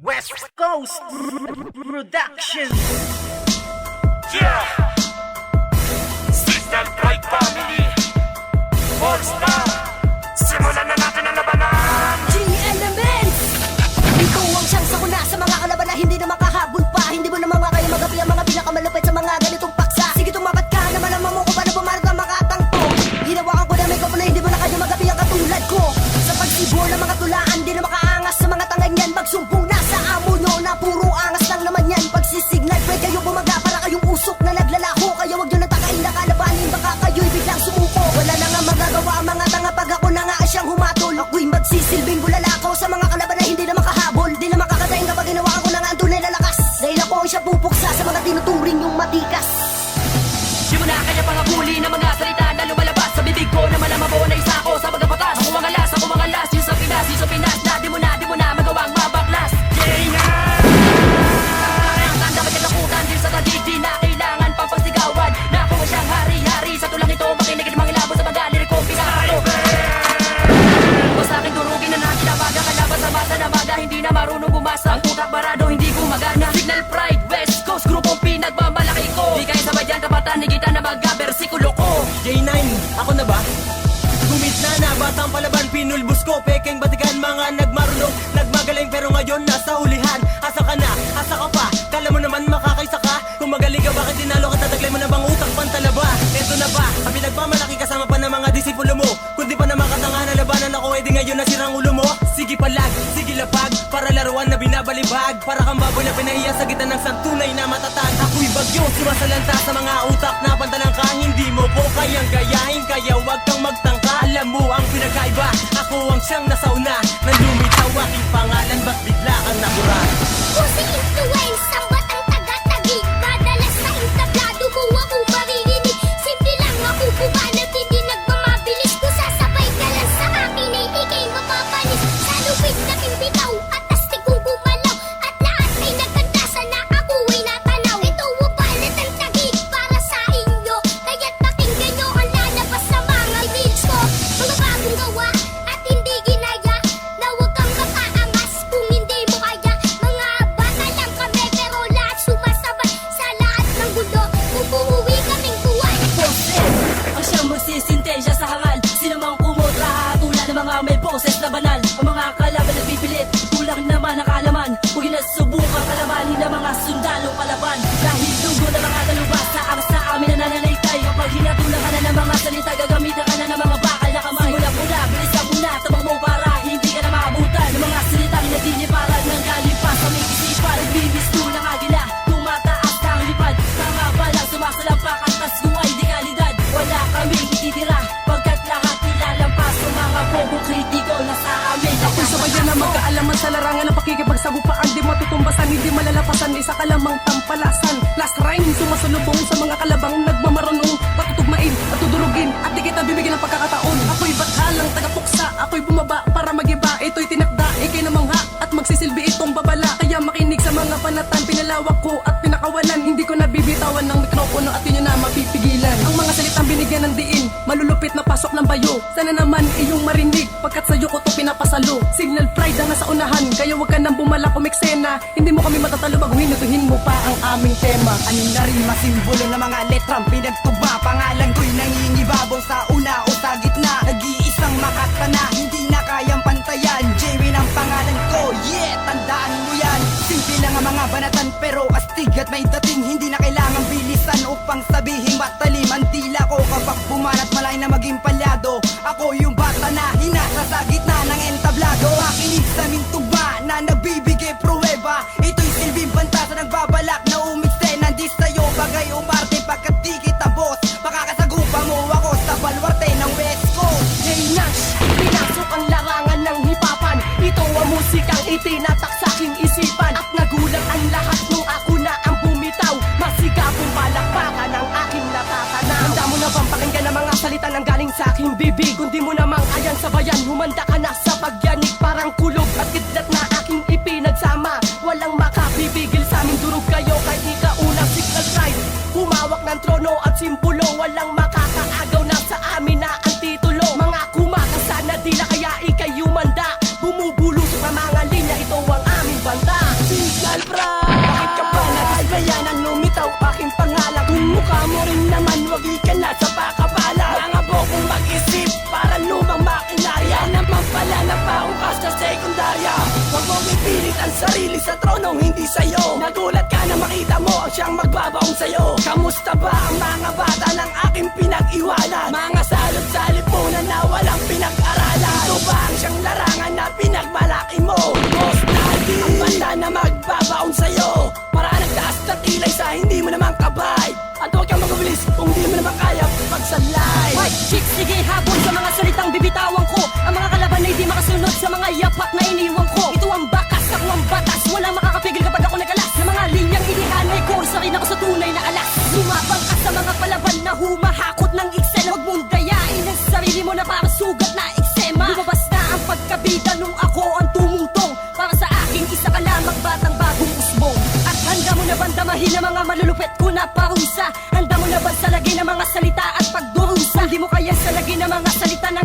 West Coast Production. Yeah! Signal Pride Family All Star. Simulan na natin ang labanan. G-Elements! Ito ang siyang ko na sa mga kalaban na hindi na makahabol pa. Hindi mo naman kaya magapi ang mga pinakamalupit sa mga ganitong paksa. Sige tumapat ka naman ang mamuko para bumarag ang makatangko. Hinawakan ko na may kapo na hindi mo na kaya magapi ang katulad ko. Sa pagsibol ng mga tulaan, di na makaangas sa mga tangan yan. Magsumbong na sa amo nyo na puro angas lang naman yan. Pagsisignal, pwede kayo bumaga para kayong usok na naglalaho. Kaya wag nyo na takain na kalabanin, baka kayo'y biglang sumuko. Wala na nga magagawa ang mga tanga pag ako na nga siyang humatol. Ako'y magsisilbing bulalakaw sa mga kalaban na hindi na makahabol. Di na makakatayin kapag ginawa ko na nga ang tunay na lakas. Dahil ako ang siya pupuksa sa mga tinuturing yung matikas. Di mo na kaya pangabuli ng mga salita na lumalabas sa bibig ko na malamabaw na isa ko sa mga batas. Ako ang alas, yun sa Pinas na di mo na magawang mabaklas. Ang tanda magkatakutan din sa tadidi na kailangan pang pagsigawan. Na ako ang siyang hari-hari sa tulang ito, makinig ng mga labo sa mga lirikong pinakalo. O sa akin durugin na natin ang baga kalaban sa masa na baga, hindi na marunong bumasa. Ang utak barado, hindi gumagana. Signal Pride, West Coast, grupong pinagmamalaki ko. Di kayo sabayan, kapatan, higita na mag-versikulo ko. J9, ako na ba? Gumit na batang palaban, pinulbos ko. Pekeng batikan, mga nagmarunong, nagmagaling pero ngayon nasa hulihan. Asa ka na, asa ka pa, kala mo naman makakaisa ka. Kung magaling ka, bakit dinalo ka, tataglay mo na bang utak pantalaba? Eto na ba, ang pinagmamalaki kasama pa ng mga disipulo mo. Kung di pa na makatanga na labanan ako, edi ngayon nasirang ulo mo. Sige palag, sige lapag, para laruan na binabalibag. Para kang baboy na pinahiya sa gitna ng santunay na matatag. Ako'y bagyo, sumasalanta sa mga utak na pantalang ka. Hindi mo ko kayang gayahin, kaya wag kang magtangka. Alam mo ang pinagkaiba, ako ang siyang nasauna. Nang lumitaw aking pangalan, ba't bigla kang nabura? Pusing influence ang batang taga-tagi. Dadalas sa entablado mo ako maririnig. Simple lang ako bumanat, hindi nagmamabilis. Kung sasabay ka lang sa akin ay ikay mapapanis. Sa lupit na bitaw at astig kong gumalaw. At lahat ay nagkanta na ako ay natanaw. Ito ang balat ang tagi para sa inyo. Kaya't pakinggan nyo ang lalabas sa mga reels ko. Mga bagong gawa at hindi ginaya. Na huwag kang makaangas kung hindi mo kaya. Mga bata lang kami pero lahat sumasabay sa lahat ng gulo. Umuwi kaming buwan. Boses, ang siyang magsisintensya sa hangal. Sino mang kumotra, hatula ng mga may boses na banal. Ang mga kalaban nagpipilit, kulang naman ang kalaman. Huwag na subukang kalabanin ng mga sundalong kalaban. Dahil dugo na mga talubas sa angas na amin na nananaytay. Kapag hinatulang ka na ng mga salita, gagamitan ka na ng mga bakal na kamay. Simulan mo na, bilisan mo na, tabang mo para hindi ka na maabutan ng mga salitang naginiparan ng galing pa sa may isipan. Nagbibisto ng agila, tumataas na ang lipad. Tama ba lang, sumasalampak at tas kung ay di kalidad. Wala kaming ititira, pagkat lahat nilalampas. Ang mga pogong kritiko na sa amin. Ako'y sabayan na magkaalaman sa larangan ng pakikipagsagupaan. Di matutumbasan, hindi malalapasan, isa ka lamang tampalasan. Last rhyme, sumasalubong sa mga kalabang nagmamarunong. Patutugmain at tudurugin at di kita bibigyan ng pagkakataon. Ako'y bathalang tagapuksa, ako'y bumaba para magiba. Ito'y tinakda, ikay namangha at magsisilbi itong babala. Kaya makinig sa mga panatan, pinalawak ko at pinakawalan. Hindi ko nabibitawan ng mikropono at yun na mapipigilan. Ang mga salitang binigyan ng diin, malulupit na pasok ng bayo. Sana naman iyong marinig, pagkat sa'yo ko to pinapasalo. Signal Pride ang nasa unahan, kaya wag ka nang bumala kumiksena. Hindi mo kami matatalo bago hinutuhin mo pa ang aming tema. Ano na rin masimbolo ng mga letrang pinagtugma. Pangalan ko'y nangingibabaw sa una o sa gitna. Nag-iisang makatana, hindi na kayang pantayan. Jewin ang pangalan ko, yeah, tandaan mo yan. Simple lang ang mga banatan pero astig at may dating. Hindi na kailangang bilisan upang sabihin matalim ang dila ko. Kapag bumanat malay na maging palyado, ako yung bata na hinasa sa gitna ng entablado. Makinig sa aming tugma na nagbibigay pruweba. Ito'y silbing banta sa nagbabalak na umikse. Nandis sa'yo bagay umarte pagkat di kita boss. Makakasagupa mo ako sa balwarte ng West Coast. Hey Nash, pinasok ang larangan ng hipapan. Ito ang musikang itinatak sa aking isipan. At nagulat ang lahat nung ako na ang bumitaw. Masigapong palakpakan ang aking natatanaw. Handa mo na bang pakinggan ang mga salita ng galing sa aking bibig? Kundi mo namang ayan sa bayan, humanda ka na sa pagyanig. Parang kulog at kidlat na aking ipinagsama. Walang makapipigil sa aming durog kayo kahit ikaunang Signal Pride. Humawak ng trono at simbolo, walang makakaagaw na sa amin na ang titulo. Mga kumakasa na dila kaya ikay umanda. Bumubulo sa mga linya, ito ang aming banda. sarili sa tronong hindi sa'yo. Nagulat ka na makita mo ang siyang magbabaong sa'yo. Kamusta ba ang mga bata ng aking pinag-iwanan? Mga salot-salipunan na walang pinag-aralan. Ito ba ang siyang larangan na pinagmalaki mo? Boss Daddy, ang banda na magbabaon sa'yo. Para nagtaas na tilay sa hindi mo naman kabay. At huwag kang magabilis kung di mo naman kaya pagsalay. Hoy, chick, sige habol sa mga salitang bibitawan ko. Ang mga kalaban ay di makasunod sa mga yapak na iniwan ko. Ito ang bakas, ako ang batas. Walang makakapigil kapag ako nagalas. Sa mga linyang inihanay ko, sa rin ako sa tunay na alas. Sumabang ka sa mga palaban na humahakot ng eksena. Huwag mong dayain ang sarili mo na parang sugat na eksema. Lumabas na ang pagkabida nung ako ang tumungtong. Para sa aking isa ka lamang batang bagong usbong. At handa mo na bang damahin ang mga malulupet ko na parusa? Handa mo na ba salagin ang mga salita at pagdurusa? Hindi mo kaya salagin ang mga salita ng